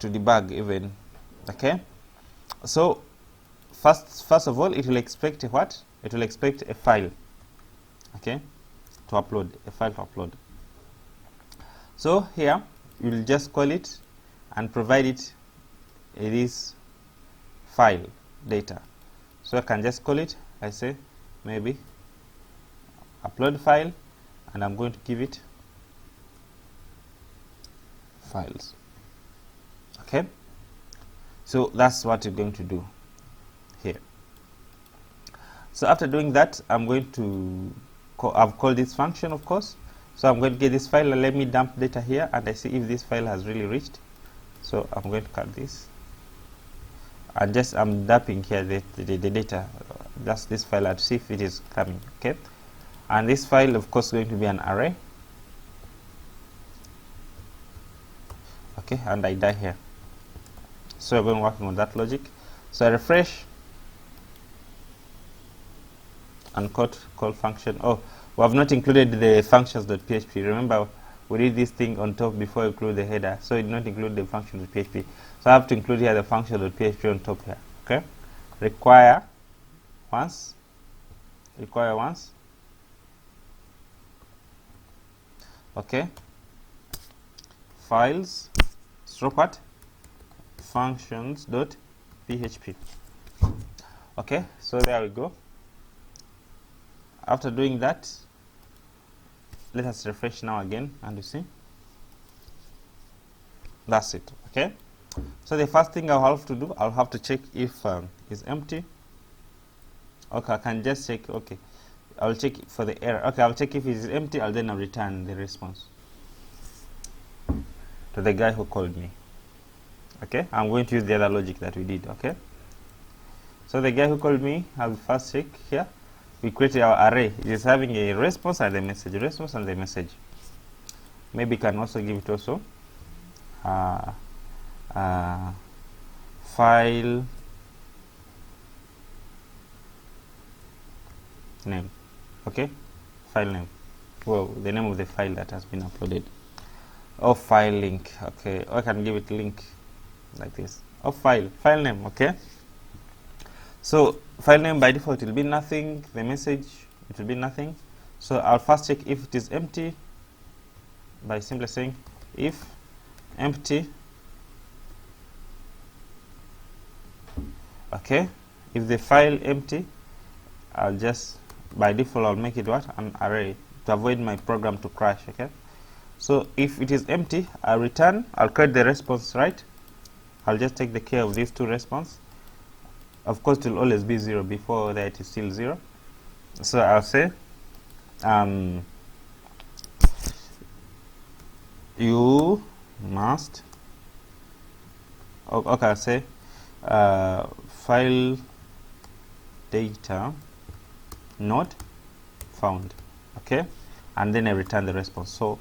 to debug even. Okay, so first of all, it will expect a what? It will expect a file. Okay, to upload a file to upload. So here you will just call it and provide it this file data. So I can just call it. I say maybe upload file, and I'm going to give it files. Okay, so that's what you're going to do here. So after doing that, I'm going to I've called this function, of course. So I'm going to get this file and let me dump data here, and I see if this file has really reached. So I'm going to cut this, and just I'm dumping here the data. That's this file, to see if it is coming. Okay, and this file, of course, is going to be an array. Okay, and I die here. So we're going working on that logic. So I refresh and call function. Oh, we have not included the functions.php. Remember, we did this thing on top before we include the header, so it did not include the functions.php. So I have to include here the function.php on top here. Okay, require once. Okay, files stroke what? Functions.php. Okay, so there we go. After doing that, let us refresh now again, and you see that's it. Okay, so the first thing I'll have to do, I'll have to check if is empty. Okay, I can just check. Okay, I'll check for the error. Okay, I'll check if it is empty, and then I'll return the response to the guy who called me. Okay, I'm going to use the other logic that we did. Okay, so the guy who called me, I'll first check here. We created our array. It is having a response and a message. Response and the message. Maybe you can also give it also file name. Okay, file name. Well, the name of the file that has been uploaded. Or file link. Okay, or I can give it link like this. Or file name. Okay. So file name by default will be nothing. The message, it will be nothing. So I'll first check if it is empty by simply saying if empty. Okay, if the file empty, I'll just by default I'll make it what? An array to avoid my program to crash. Okay, so if it is empty, I'll return. I'll create the response, right? I'll just take the care of these two response. Of course, it will always be 0. Before that, it is still 0. So I'll say you must. Okay, I'll say file data not found. Okay, and then I return the response. So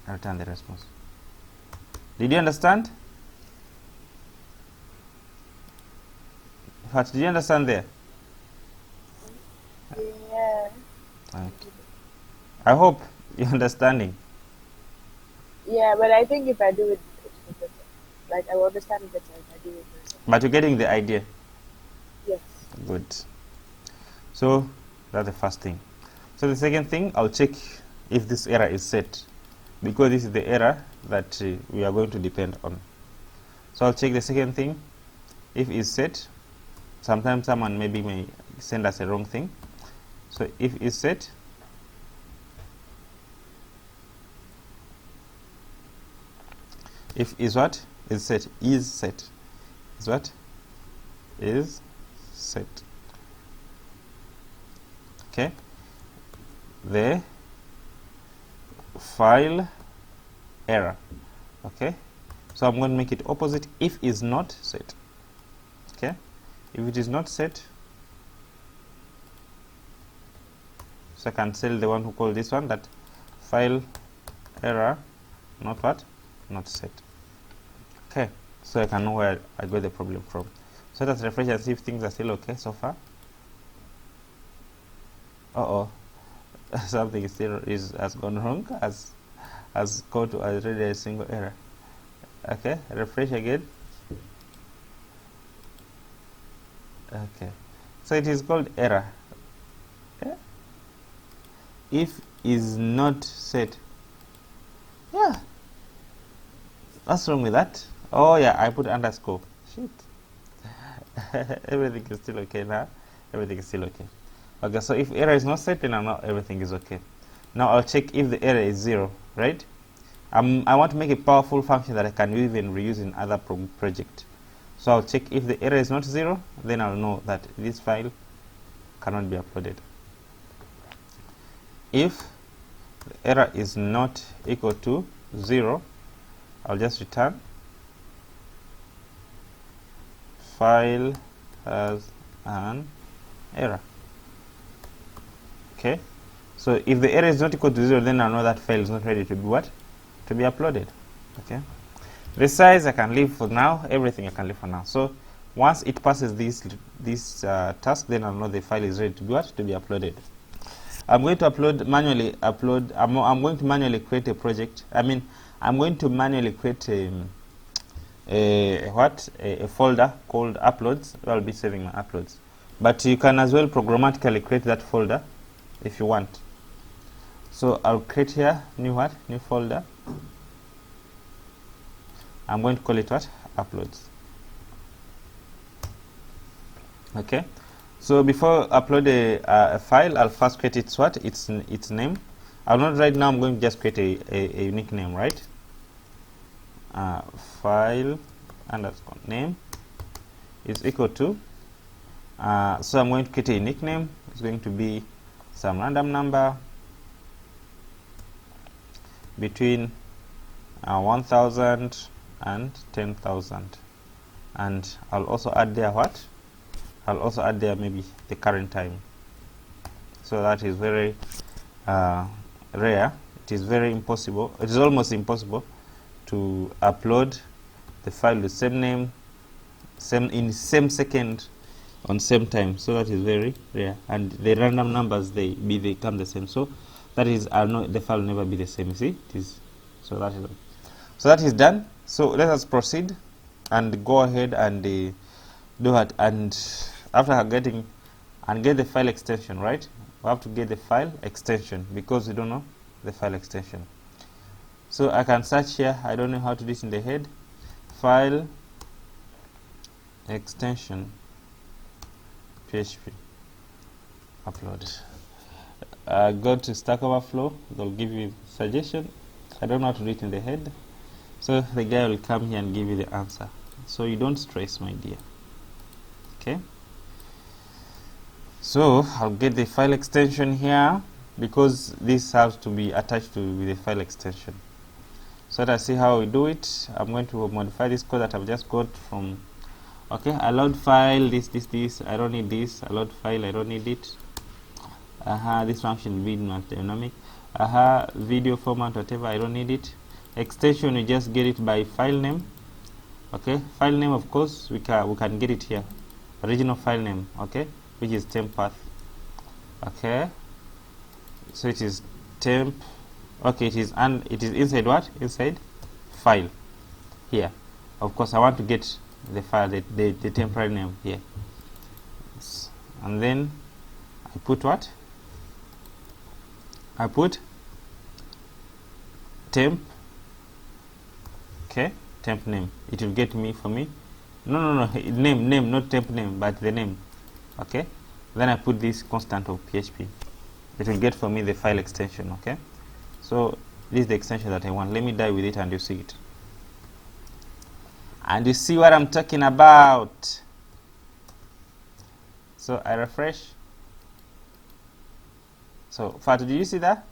I return the response. Did you understand? Did you understand there? Yeah. Okay. I hope you're understanding. Yeah, but I think if I do it, it will be better. Like, I will understand it better if I do it myself. But you're getting the idea. Yes. Good. So that's the first thing. So the second thing, I'll check if this error is set, because this is the error that we are going to depend on. So I'll check the second thing, if it's set. Sometimes someone maybe may send us a wrong thing. So if it's set, if is what is set, is set, is what is set. Okay, the file error. Okay, so I'm going to make it opposite if is not set. Okay, if it is not set, so I can tell the one who called this one that file error not what, not set. Okay, so I can know where I got the problem from. So let's refresh and see if things are still okay so far. Something has gone wrong, has caught already a single error. Okay, refresh again. Okay, so it is called error. Okay. If is not set. Yeah, what's wrong with that? Oh yeah, I put underscore. Shit. Everything is still okay now. Everything is still okay. Okay, so if error is not set, then everything is okay. Now I'll check if the error is 0, right? I want to make a powerful function that I can even reuse in other project. So I'll check if the error is not 0, then I'll know that this file cannot be uploaded. If the error is not equal to 0, I'll just return file has an error. Okay, so if the error is not equal to 0, then I know that file is not ready to be what? To be uploaded. Okay, the size I can leave for now, everything I can leave for now. So once it passes this task, then I'll know the file is ready to be what? To be uploaded. I'm going to I'm going to manually create a project. I'm going to manually create a folder called uploads. I'll be saving my uploads, but you can as well programmatically create that folder if you want. So I'll create here new folder. I'm going to call it what? Uploads. Okay, so before I upload a file, I'll first create its name. I'll not right now, I'm going to just create a unique name, right? File underscore name is equal to, so I'm going to create a unique name. It's going to be some random number between 1000 and 10,000, and I'll also add there what? I'll also add there maybe the current time. So that is very rare. It is very impossible. It is almost impossible to upload the file with same name, in same second, on same time. So that is very rare, and the random numbers they come the same. So that is, I know the file will never be the same. You see, it is. So that is done. So let us proceed and go ahead and do it. And after getting get the file extension, right? We have to get the file extension because we don't know the file extension. So I can search here. I don't know how to do this in the head. File extension PHP upload. Go to Stack Overflow. They'll give you suggestion. I don't know how to do it in the head. So the guy will come here and give you the answer. So you don't stress, my dear. Okay. So I'll get the file extension here because this has to be attached to the file extension. So let's see how we do it. I'm going to modify this code that I've just got from. Okay, allowed file, this. I don't need this. Allowed file, I don't need it. This function be not dynamic. Video format, whatever, I don't need it. Extension, you just get it by file name. Okay, file name, of course, we can get it here. Original file name, okay, which is temp path. Okay, so it is temp. Okay, it is inside what? Inside file here. Of course, I want to get the file, the temporary name here, and then I put what? I put temp. Okay, temp name. It will get me for me. No, name, not temp name, but the name. Okay, then I put this constant of PHP. It will get for me the file extension. Okay, so this is the extension that I want. Let me die with it and you see it. And you see what I'm talking about. So I refresh. So Fatu, do you see that?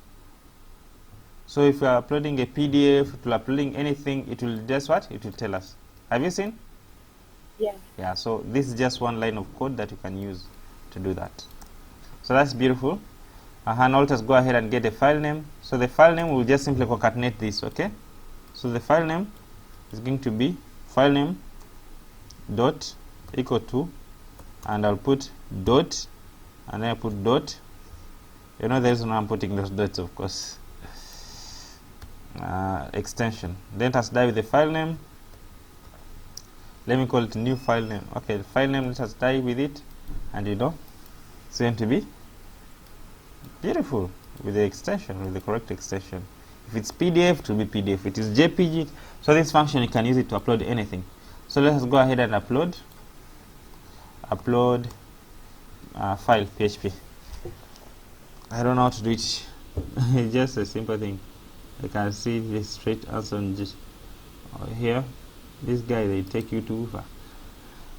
So if you are uploading a PDF, if you are uploading anything, it will just what? It will tell us. Have you seen? Yeah. Yeah, so this is just one line of code that you can use to do that. So that's beautiful. Now let us go ahead and get a file name. So the file name will just simply concatenate this, okay? So the file name is going to be file name dot equal to, and I'll put dot, and then I put dot. You know, there's no I'm putting those dots, of course. Extension. Then let us die with the file name. Let me call it new file name. Okay, the file name, let us die with it, and you know, it's going to be beautiful with the extension, with the correct extension. If it's PDF, it will be PDF. If it is JPG, so this function you can use it to upload anything. So let us go ahead and upload file PHP. I don't know how to do it. It's just a simple thing. I can see the straight answer on just here. This guy, they take you too far,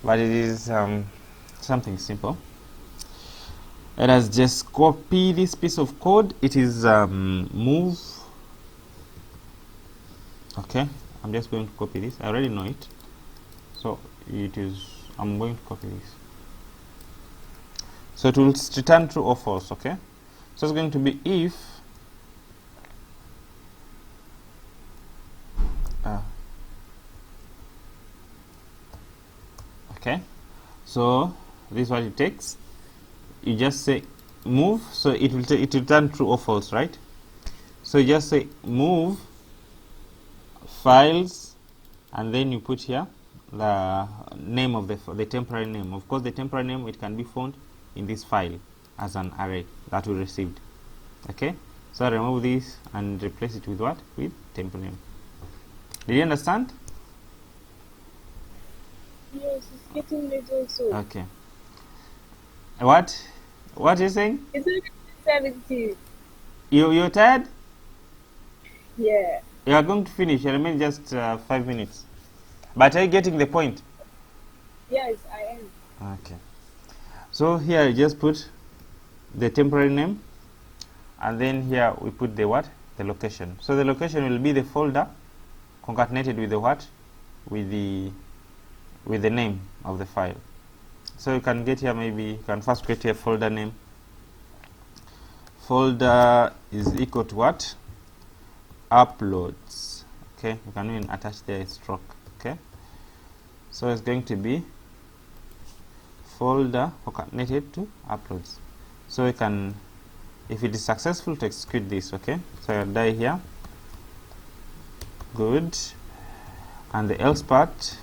but it is something simple. Let us just copy this piece of code. It is move. Okay, I'm just going to copy this. I already know it, so it is. I'm going to copy this. So it will return true or false. Okay, so it's going to be if okay, so this is what it takes. You just say move, so it will return true or false, right? So you just say move files, and then you put here the name of the temporary name. Of course, the temporary name, it can be found in this file as an array that we received. Okay, so I remove this and replace it with what? With temporary name. Did you understand? Yes, it's getting late also. Okay. What are you saying? It's only 17. You're tired? Yeah. You are going to finish. You remain just 5 minutes. But are you getting the point? Yes, I am. Okay. So here I just put the temporary name, and then here we put the what? The location. So the location will be the folder concatenated with the what? With the name of the file. So you can get here, maybe you can first create a folder name. Folder is equal to what? Uploads. Okay, you can even attach there a stroke. Okay, so it's going to be folder concatenated to uploads. So we can, if it is successful, to execute this. Okay, so I'll die here. Good. And the else part,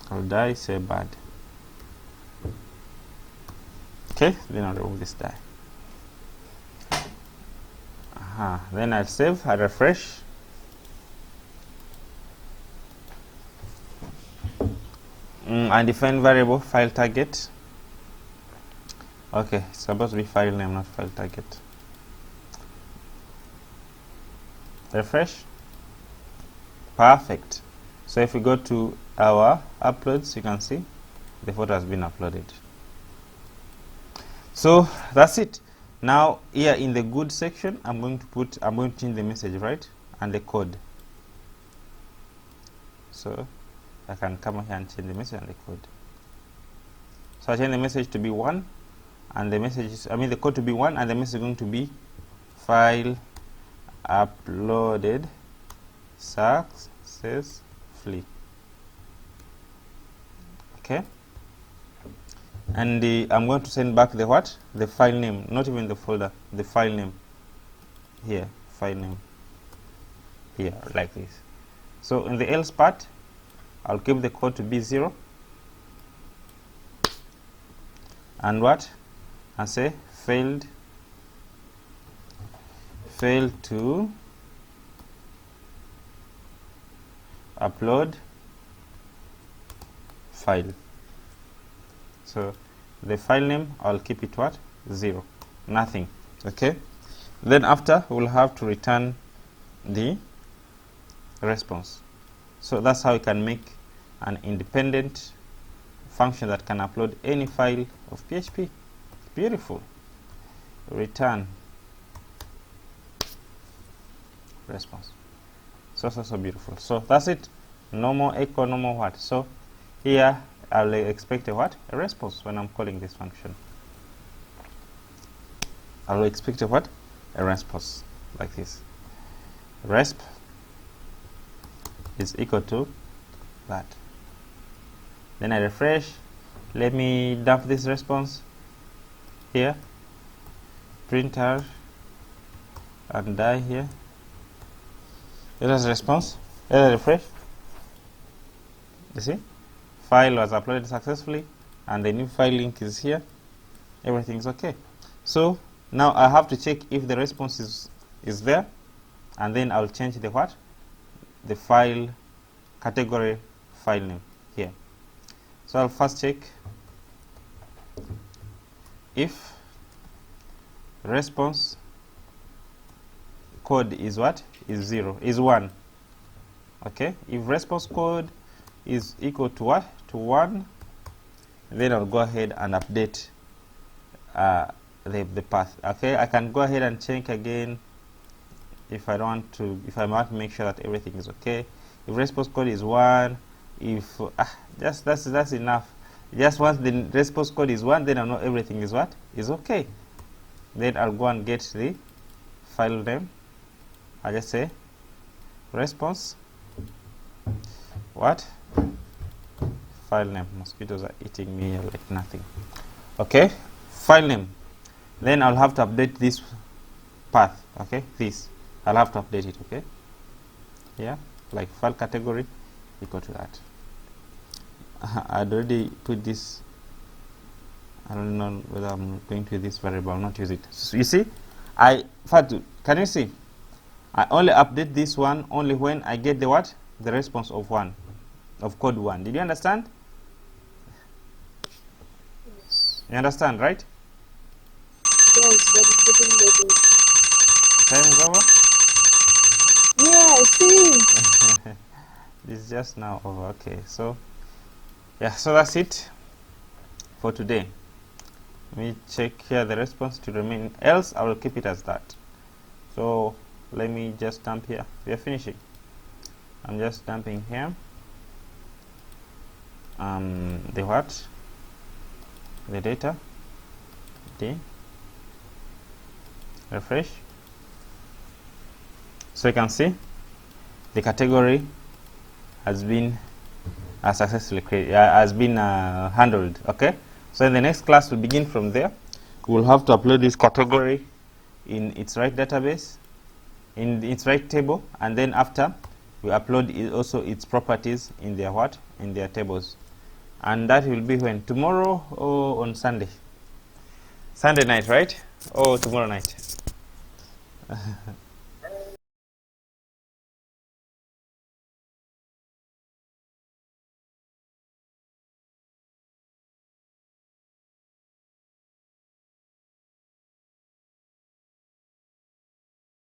I'll die, say bad. Okay, then I'll remove this die. Then I'll save, I refresh. And define variable file target. Okay, it's supposed to be file name, not file target. Refresh. Perfect. So if we go to our uploads, you can see the photo has been uploaded. So that's it. Now here in the good section, I'm going to change the message, right, and the code. So I can come here and change the message and the code. So I change the message to be 1, and the message is, the code to be 1, and the message is going to be file uploaded successfully. Okay, and I'm going to send back the what? The file name, not even the folder, the file name here, file name here, like this. So in the else part, I'll keep the code to be 0, and what? And say failed to upload file. So the file name, I'll keep it what? 0, nothing. Okay, then after we'll have to return the response. So that's how you can make an independent function that can upload any file of PHP. Beautiful. return response. So beautiful. So that's it. No more echo, no more what. So here I'll expect a what? A response when I'm calling this function. I'll expect a what? A response like this. Resp is equal to that. Then I refresh. Let me dump this response here. Printer and die here. It has a response. Let us refresh. You see? File was uploaded successfully and the new file link is here. Everything is okay. So now I have to check if the response is there, and then I'll change the what? The file category file name here. So I'll first check if response code is what? Is 0, is 1. Okay, if response code is equal to what? To 1, then I'll go ahead and update the path. Okay, I can go ahead and check again if I want to make sure that everything is okay. If response code is 1, if just that's enough. Just once the response code is 1, then I know everything is what? Is okay. Then I'll go and get the file name. I'll just say response what? File name. Mosquitoes are eating me like nothing. Okay, file name. Then I'll have to update this path. Okay, this I'll have to update it. Okay, yeah, like file category equal to that. I'd already put this. I don't know whether I'm going to this variable or not use it. So you see, can you see? I only update this one only when I get the what? The response of code 1. Did you understand? Yes. You understand, right? Yes, but it's getting later. Time is over? Yeah, see. It's just now over. Okay, so yeah, so that's it for today. Let me check here the response to remain, else I will keep it as that. So let me just dump here. We are finishing. I'm just dumping here the what? The data. Refresh. So you can see the category has been successfully created, has been handled. Okay, so in the next class we'll begin from there. We'll have to upload this category in its right database, in its right table, and then after we upload also its properties in their what? In their tables. And that will be when? Tomorrow or on Sunday? Sunday night, right? Or tomorrow night?